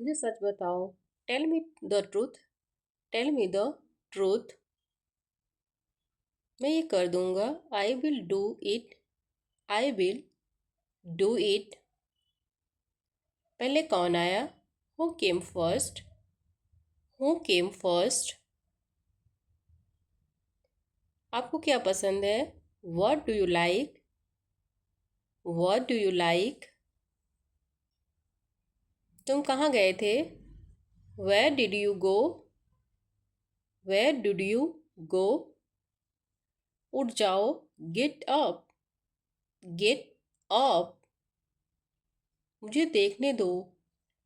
मुझे सच बताओ। Tell me the truth. Tell me the truth. मैं ये कर दूंगा। I will do it. I will do it. पहले कौन आया? Who came first? Who came first? आपको क्या पसंद है? What do you like? What do you like? तुम कहाँ गए थे? Where did you go? Where did you go? उठ जाओ। Get up. Get up. मुझे देखने दो।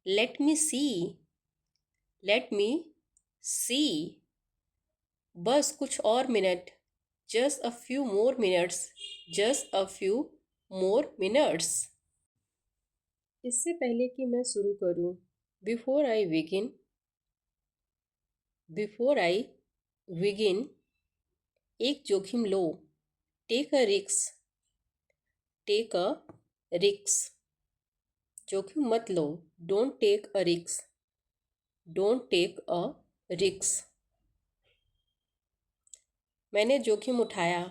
Let me see. Let me सी। बस कुछ और minute. Just a few more minutes. Just a few more minutes. इससे पहले कि मैं शुरू करूं, before I begin, before I begin, एक जोखिम लो। टेक अ रिक्स। टेक अ रिक्स। जोखिम मत लो। डोंट टेक अ रिक्स। डोंट टेक अ रिक्स। मैंने जोखिम उठाया।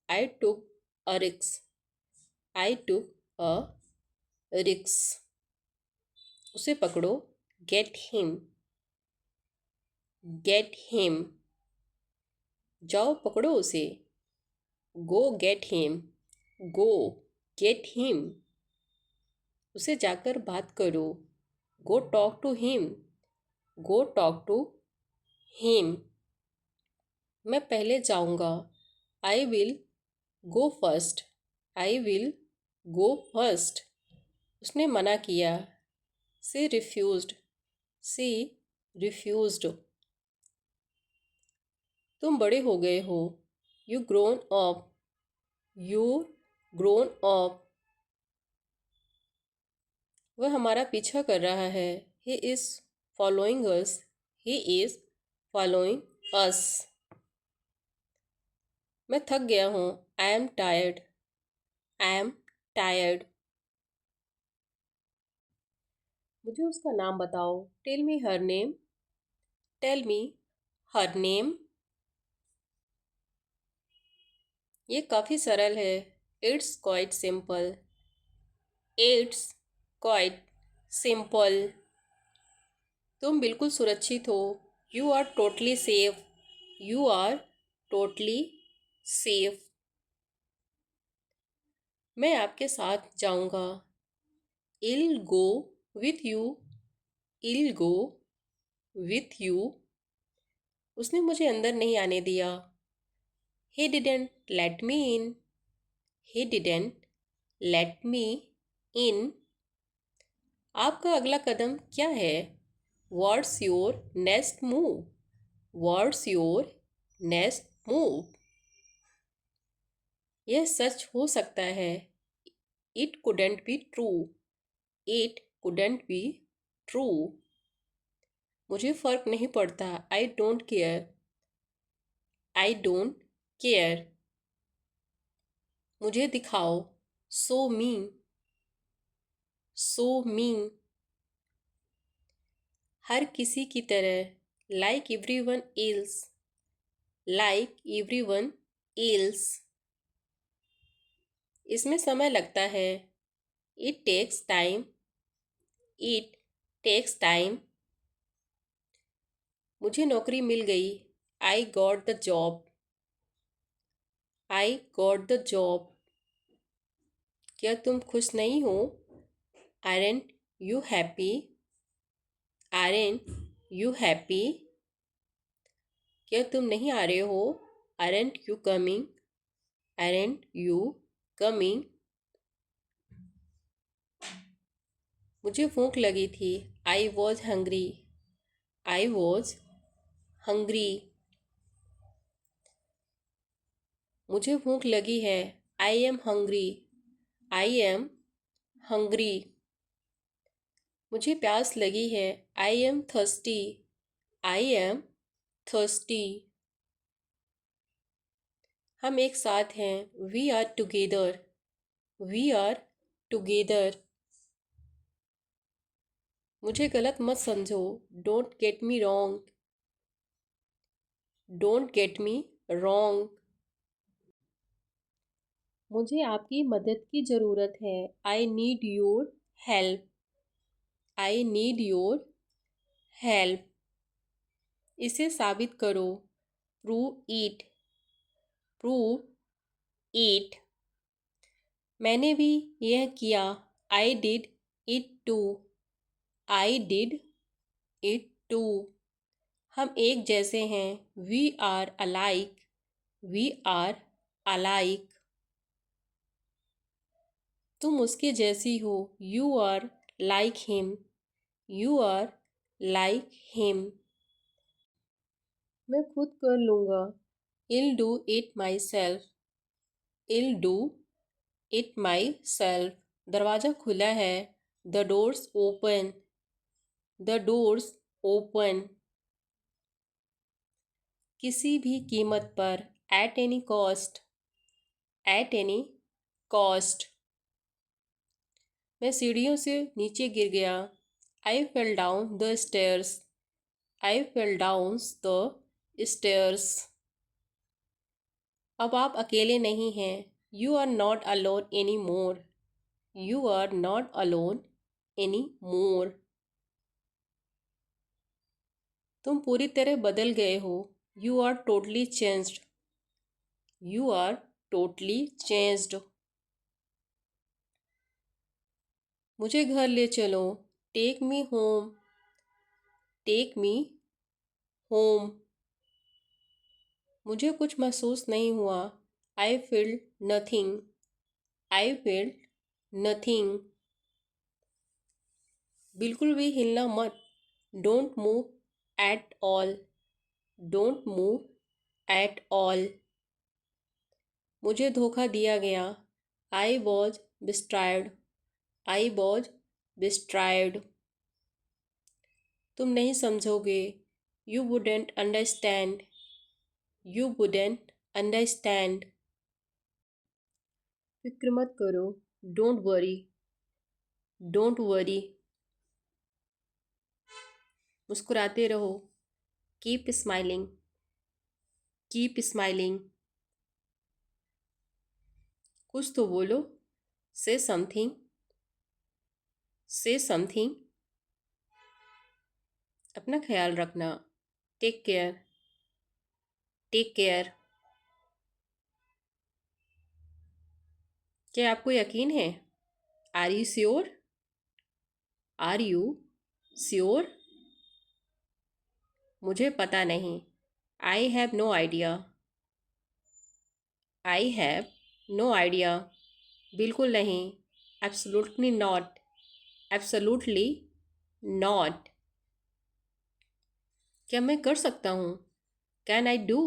आई टुक अ रिक्स। आई टुक अ रिक्स। उसे पकड़ो। Get him. Get him. जाओ पकड़ो उसे। Go get him. Go get him. उसे जाकर बात करो। Go talk to him. Go talk to him. मैं पहले जाऊंगा। I will go first. I will go first. उसने मना किया। She refused. She refused. तुम बड़े हो गए हो। You grown up. You grown up. वह हमारा पीछा कर रहा है। He is following us. He is following us. मैं थक गया हूँ। I am tired. I am tired. मुझे उसका नाम बताओ। Tell me her name. Tell me her name. ये काफ़ी सरल है। It's quite simple. It's quite simple. तुम बिल्कुल सुरक्षित हो। You are totally safe. You are totally safe. मैं आपके साथ जाऊंगा। I'll go with you. I'll go with you. उसने मुझे अंदर नहीं आने दिया। He didn't let me in. He didn't let me इन। आपका अगला कदम क्या है? What's your next move? What's your next move? यह सच हो सकता है। It couldn't be true. It couldn't be true. मुझे फर्क नहीं पड़ता। I don't care. I don't care. मुझे दिखाओ। सो मी। सो मी। हर किसी की तरह। Like everyone else. Like everyone else. इसमें समय लगता है। It takes time. It takes time. मुझे नौकरी मिल गई। I got the job. I got the job. क्या तुम खुश नहीं हो? Aren't you happy? Aren't you happy? क्या तुम नहीं आ रहे हो? Aren't you coming? Aren't you coming? मुझे भूख लगी थी। I was hungry. I was hungry. मुझे भूख लगी है। I am hungry. I am hungry. मुझे प्यास लगी है। I am thirsty. I am thirsty. हम एक साथ हैं। We are together. We are together. मुझे गलत मत समझो। Don't get me wrong. Don't get me wrong. मुझे आपकी मदद की ज़रूरत है। I need your help. I need your help. इसे साबित करो। Prove it. Prove it. मैंने भी यह किया। I did it too. I did it to. हम एक जैसे हैं। We are alike. We are alike. तुम उसके जैसी हो। You are like him. You are like him. मैं खुद कर लूँगा। I'll do it myself. I'll do it myself. दरवाज़ा खुला है। The door's open. The door's open. किसी भी कीमत पर। At any cost. At any cost. मैं सीढ़ियों से नीचे गिर गया। I fell down the stairs. I fell down the stairs. अब आप अकेले नहीं हैं। You are not alone any more. You are not alone any more. तुम पूरी तरह बदल गए हो। You are totally changed. You are totally changed. मुझे घर ले चलो। Take me home. Take me home. मुझे कुछ महसूस नहीं हुआ। I feel nothing. I feel nothing. बिल्कुल भी हिलना मत। Don't move at all. Don't move at all. मुझे धोखा दिया गया। आई was bestride. I was bestride. तुम नहीं समझोगे। You wouldn't understand. You wouldn't understand. फिक्र मत करो। Don't worry. Don't worry. मुस्कुराते रहो। Keep smiling. Keep smiling. कुछ तो बोलो। से समथिंग। से समथिंग। अपना ख्याल रखना। Take care. Take care. क्या आपको यकीन है? Are you sure? Are you sure? मुझे पता नहीं। I have no idea. I have no idea. बिल्कुल नहीं। Absolutely not. Absolutely not. क्या मैं कर सकता हूँ? Can I do?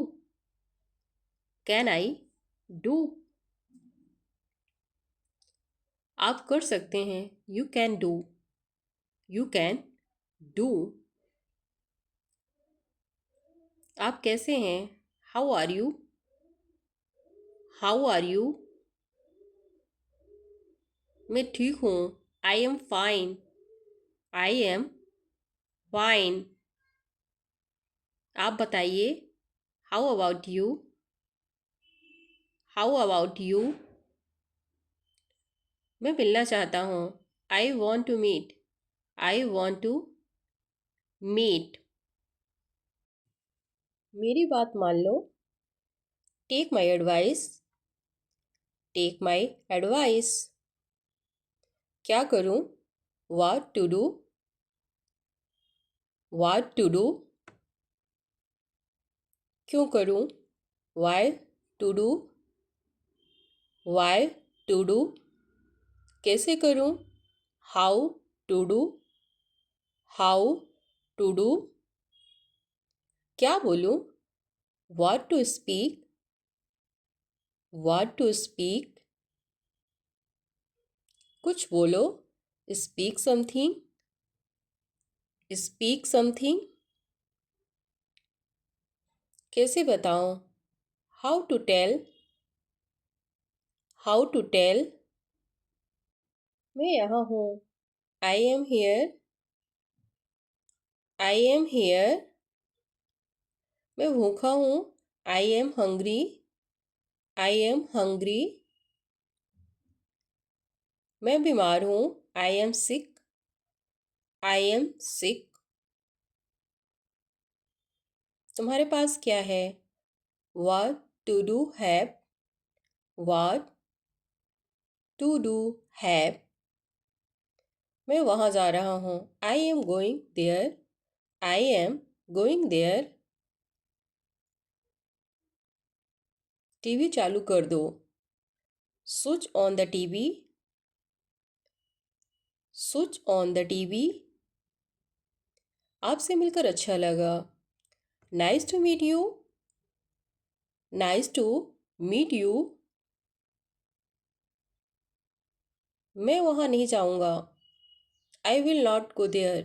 Can I do? आप कर सकते हैं। You can do. You can do. आप कैसे हैं? How are you? How are you? मैं ठीक हूँ। I am fine. I am fine. आप बताइए। How about you? How about you? मैं मिलना चाहता हूँ। I want to meet. I want to meet. मेरी बात मान लो। Take my advice. Take my advice. क्या करूँ? What to do? What to do? क्यों करूँ? Why to do? Why to do? कैसे करूँ? How to do? How to do? क्या बोलूँ? What to speak? What to speak? कुछ बोलो। Speak something. Speak something. कैसे बताऊँ? How to tell? How to tell? मैं यहाँ हूँ। I am here. I am here. मैं भूखा हूँ। I am hungry. I am hungry. मैं बीमार हूँ। I am sick. I am sick. तुम्हारे पास क्या है? What to do have? What to do have? मैं वहाँ जा रहा हूँ। I am going there. I am going there. TV चालू कर दो। Switch on the TV. Switch on the TV. आपसे मिलकर अच्छा लगा। Nice to meet you. Nice to meet you. मैं वहाँ नहीं जाऊँगा। I will not go there.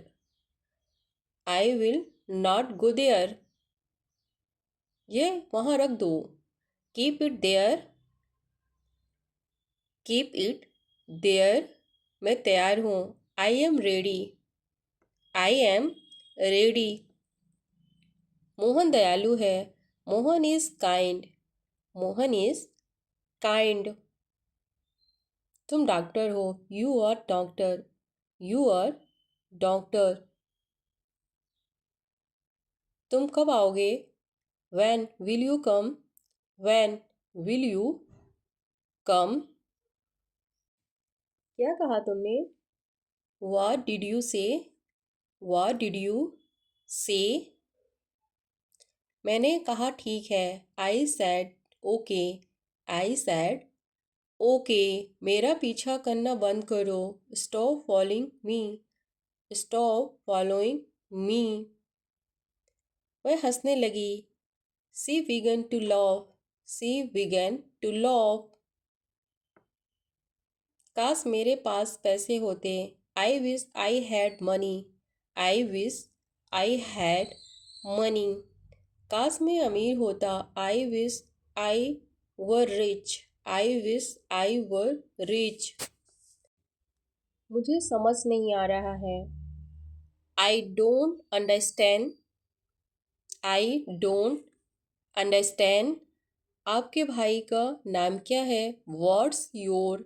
I will not go there. ये वहाँ रख दो। Keep it there. Keep it there. मैं तैयार हूँ। I am ready. I am ready. Mohan दयालु है। Mohan is kind. Mohan is kind. तुम डॉक्टर हो। You are doctor. You are doctor. तुम कब आओगे? When will you come? When will you come? क्या कहा तुमने? What did you say? What did you say? मैंने कहा ठीक है। I said okay. I said okay. मेरा पीछा करना बंद करो। Stop following me. Stop following me. वह हंसने लगी। She began to laugh. She began to laugh. काश मेरे पास पैसे होते। I wish I had money. I wish I had money. काश मैं अमीर होता। I wish I were rich. I wish I were rich. मुझे समझ नहीं आ रहा है। I don't understand. I don't understand. आपके भाई का नाम क्या है? What's your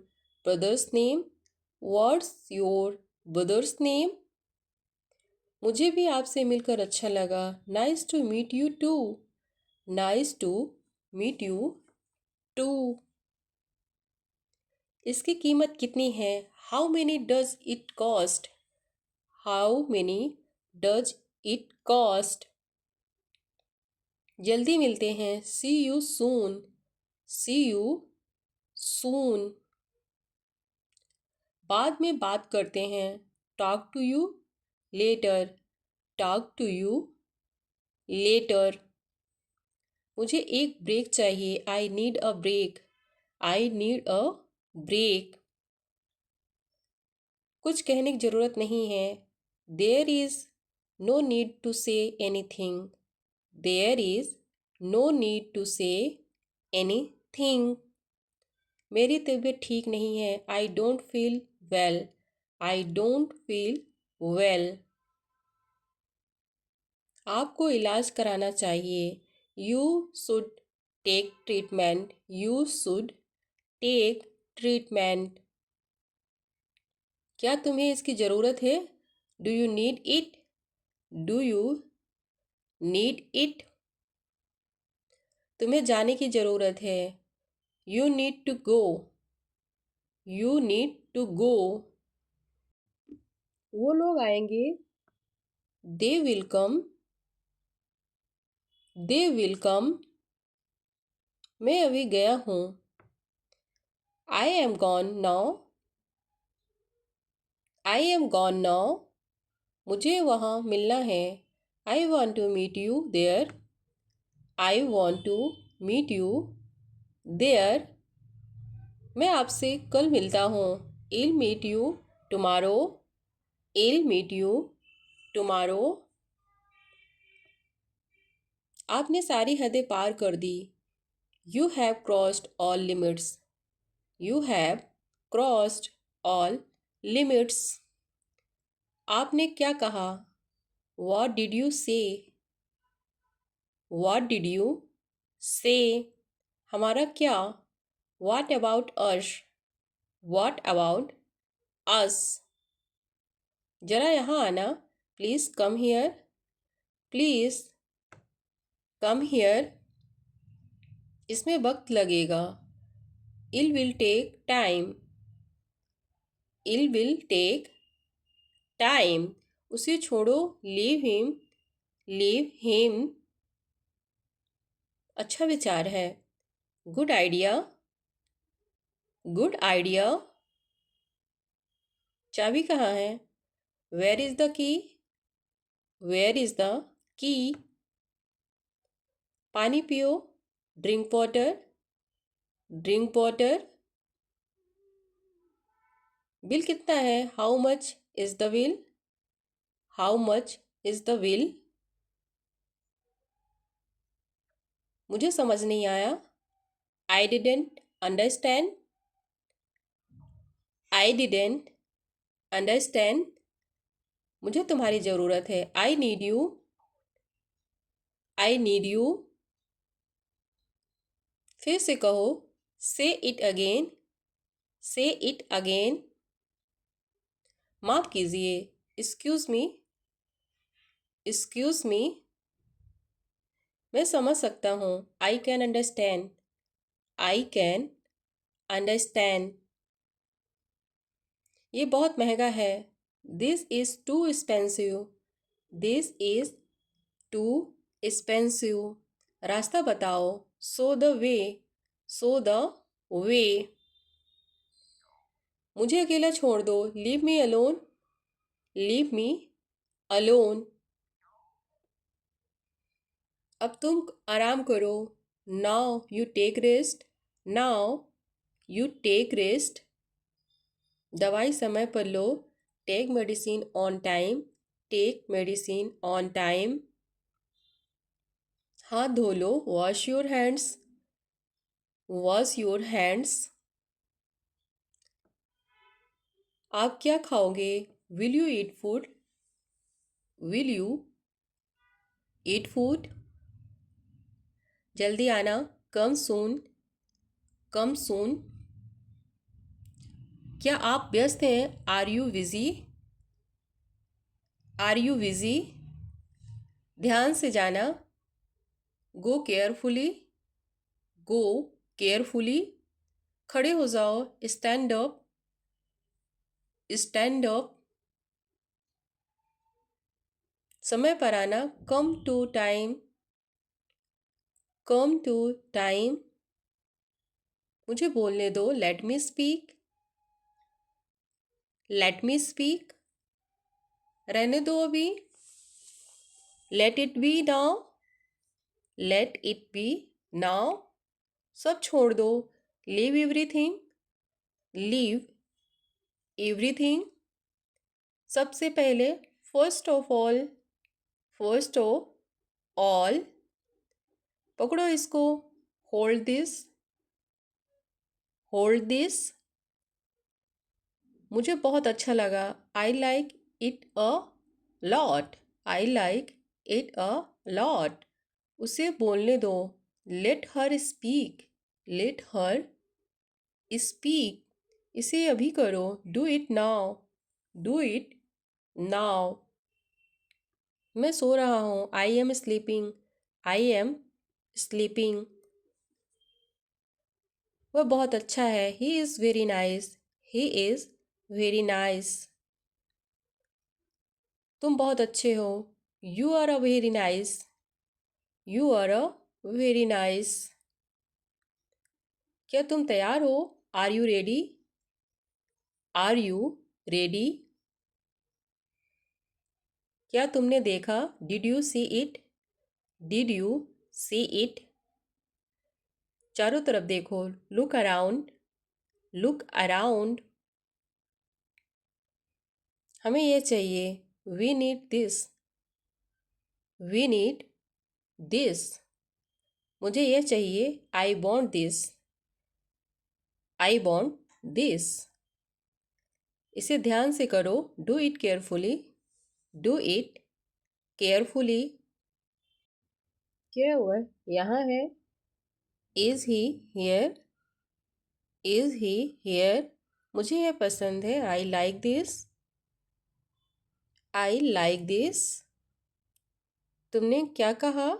brother's name? What's your brother's name? मुझे भी आपसे मिलकर अच्छा लगा। Nice to meet you too. Nice to meet you too. इसकी कीमत कितनी है? How many does it cost? How many does it cost? जल्दी मिलते हैं। See you soon. See you soon. बाद में बात करते हैं। Talk to you later. Talk to you later. मुझे एक ब्रेक चाहिए। I need a break. I need a break. कुछ कहने की ज़रूरत नहीं है। There is no need to say anything. There is no need to say anything. मेरी तबीयत ठीक नहीं है। I don't feel well. I don't feel well. आपको इलाज कराना चाहिए। You should take treatment. You should take treatment. क्या तुम्हें इसकी ज़रूरत है? Do you need it? Do you need it? तुम्हें जाने की ज़रूरत है। You need to go. You need to go. वो लोग आएंगे। They will come. They will come. मैं अभी गया हूँ। I am gone now. I am gone now. मुझे वहाँ मिलना है। I want to meet you there. I want to meet you there. मैं आपसे कल मिलता हूँ। I'll meet you tomorrow. I'll meet you tomorrow. आपने सारी हदें पार कर दी। You have crossed all limits. You have crossed all limits. आपने क्या कहा? What did you say? What did you say? हमारा क्या? What about us? What about us? जरा यहाँ आना. Please come here. Please come here. इसमें वक्त लगेगा. It will take time. It will take time. उसे छोड़ो. Leave him. Leave him. अच्छा विचार है. Good idea. Good idea. चाबी कहाँ है? Where is the key? Where is the key? पानी पियो. Drink water. Drink water. Bill कितना है? How much is the bill? How much is the bill? मुझे समझ नहीं आया. I didn't understand. I didn't understand. मुझे तुम्हारी ज़रूरत है. I need you. I need you. फिर से कहो. Say it again. Say it again. माफ़ कीजिए. Excuse me. Excuse me. मैं समझ सकता हूँ. I can understand. I can understand. ये बहुत महंगा है. This is too expensive. This is too expensive. रास्ता बताओ. Show the way. Show the way. मुझे अकेला छोड़ दो. Leave me alone. Leave me alone. अब तुम आराम करो. Now you take rest. Now you take rest. दवाई समय पर लो. Take medicine on time. Take medicine on time. हाथ धो लो. Wash your hands. Wash your hands. आप क्या खाओगे? Will you eat food? Will you eat food? जल्दी आना. Come soon. Come soon. क्या आप व्यस्त हैं? Are you busy? Are you busy? ध्यान से जाना. Go carefully. Go carefully. खड़े हो जाओ. Stand up. Stand up. समय पर आना. Come to time. Come to time. मुझे बोलने दो. Let me speak. Let me speak. रहने दो अभी. Let it be now. Let it be now. सब छोड़ दो. Leave everything. Leave everything. सबसे पहले. First of all. First of all. पकड़ो इसको. Hold this. Hold this. मुझे बहुत अच्छा लगा. I like it a lot. I like it a lot. उसे बोलने दो. Let her speak. Let her speak. इसे अभी करो. Do it now. Do it now. मैं सो रहा हूँ. I am sleeping. I am sleeping. वह बहुत अच्छा है. He is very nice. He is very nice. तुम बहुत अच्छे हो. You are a very nice. You are a very nice. क्या तुम तैयार हो? Are you ready? Are you ready? क्या तुमने देखा? Did you see it? Did you see it? चारों तरफ देखो. Look around. Look around. हमें ये चाहिए. We need this. We need this. मुझे ये चाहिए. I want this. I want this. इसे ध्यान से करो. Do it carefully. Do it carefully. क्या हुआ? यहाँ है। Is he here? Is he here? मुझे यह पसंद है। I like this. I like this. तुमने क्या कहा?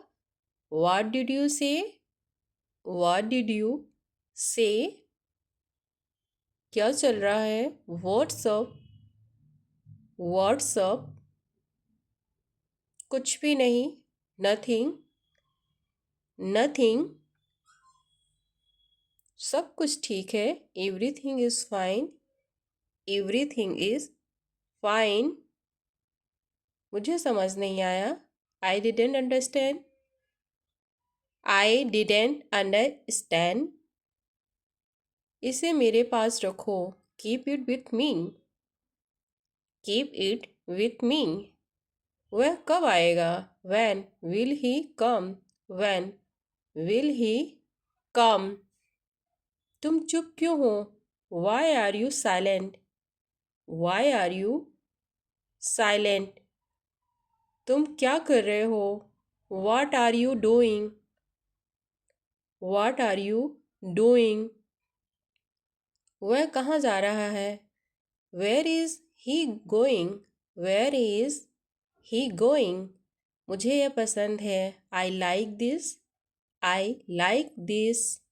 What did you say? What did you say? क्या चल रहा है? What's up? What's up? कुछ भी नहीं। Nothing. Nothing. सब कुछ ठीक है। Everything is fine. Everything is fine. मुझे समझ नहीं आया। I didn't understand. I didn't understand. इसे मेरे पास रखो। Keep it with me. Keep it with me. वह कब आएगा? When will he come? When will he come? तुम चुप क्यों हो? Why are you silent? Why are you silent? तुम क्या कर रहे हो? What are you doing? What are you doing? वह कहाँ जा रहा है? Where is he going? Where is he going? मुझे यह पसंद है। I like this. I like this.